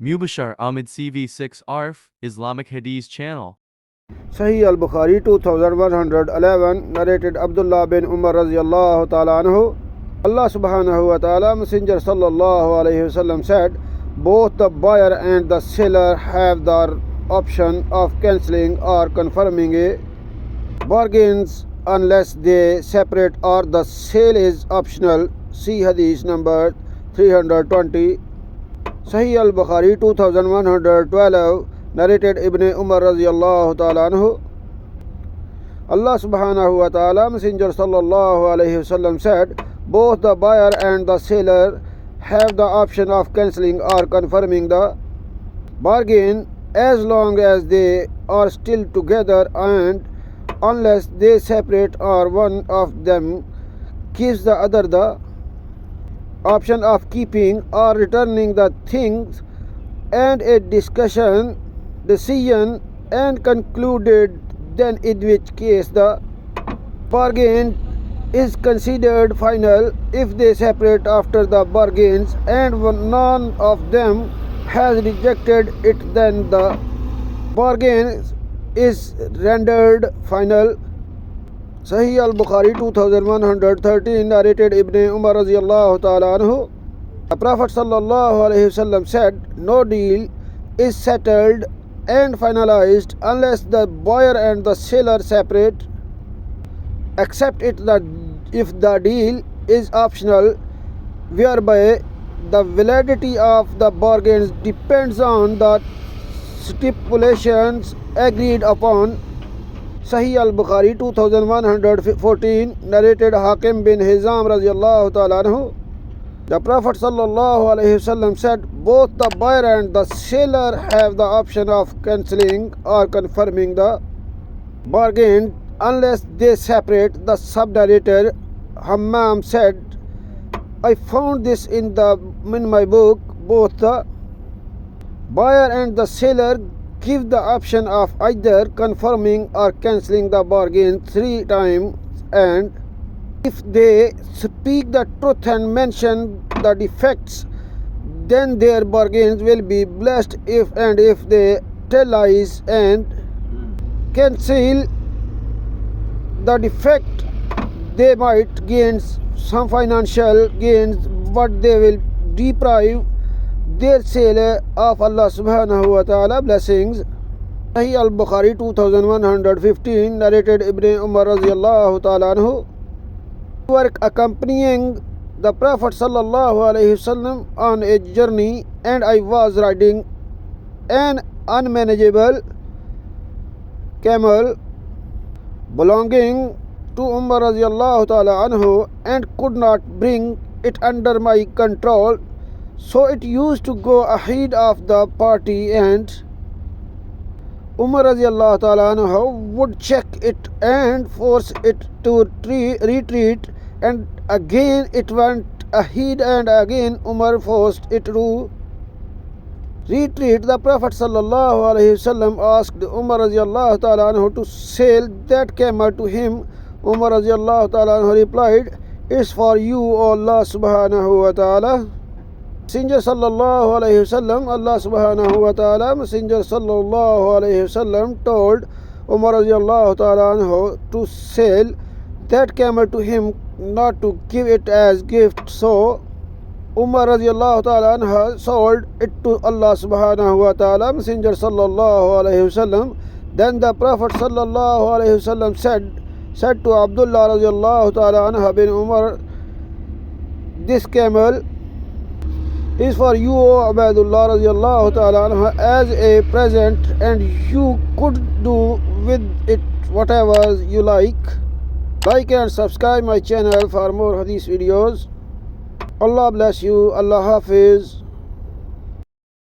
Mubashar Ahmed CV6 ARF Islamic Hadith channel. Sahih Al-Bukhari 2111 narrated Abdullah bin Umar radiyallahu ta'ala anhu. Allah subhanahu wa ta'ala Messenger sallallahu alayhi wasallam said, both the buyer and the seller have the option of cancelling or confirming a bargains unless they separate, or the sale is optional. See Hadith number 320. Sahih Al-Bukhari 2112 narrated Ibn Umar radiyallahu ta'ala anhu. Allah subhanahu wa ta'ala Messenger sallallahu alayhi wasallam said, both the buyer and the seller have the option of cancelling or confirming the bargain as long as they are still together, and unless they separate or one of them gives the other the option of keeping or returning the things, and a decision and concluded, then in which case the bargain is considered final. If they separate after the bargains and none of them has rejected it, then the bargain is rendered final. Sahih Al-Bukhari 2113 narrated Ibn Umar radiyallahu ta'ala anhu. The Prophet sallallahu alayhi wasallam said, no deal is settled and finalized unless the buyer and the seller separate, except if the deal is optional, whereby the validity of the bargains depends on the stipulations agreed upon. Sahih Al-Bukhari 2114 narrated Hakim bin Hizam radiyallahu ta'ala anhu. The Prophet sallallahu alayhi wasallam said, both the buyer and the seller have the option of cancelling or confirming the bargain unless they separate. The sub-narrator Hammam said, I found this in my book. Both the buyer and the seller give the option of either confirming or cancelling the bargain 3 times, and if they speak the truth and mention the defects, then their bargains will be blessed. If they tell lies and conceal the defect, they might gain some financial gains, but they will deprive their seller of Allah subhanahu wa ta'ala blessings. Sahih Al-Bukhari 2115 narrated Ibn Umar radiyallahu ta'ala anhu. We were accompanying the Prophet sallallahu alayhi wasallam on a journey, and I was riding an unmanageable camel belonging to Umar radiyallahu ta'ala anhu, and could not bring it under my control. So it used to go ahead of the party, and Umar radiyallahu ta'ala anhu would check it and force it to retreat, and again it went ahead, and again Umar forced it to retreat. The Prophet sallallahu alaihi wasallam asked Umar radiyallahu ta'ala anhu to sell that camel to him. Umar radiyallahu ta'ala anhu replied, it's for you, O Allah subhanahu wa ta'ala. Messenger sallallahu alayhi wasallam, Allah subhanahu wa ta'ala Messenger sallallahu alayhi wasallam told Umar radiyallahu ta'ala anhu to sell that camel to him, not to give it as gift. So Umar radiyallahu ta'ala anhu sold it to Allah subhanahu wa ta'ala Messenger sallallahu alayhi wasallam. Then the Prophet sallallahu alayhi wasallam said to Abdullah radiyallahu ta'ala anhu bin Umar, this camel is for you, O Ubaidullah radiyallahu ta'ala anhu, as a present, and you could do with it whatever you like. Like and subscribe my channel for more hadith videos. Allah bless you. Allah Hafiz.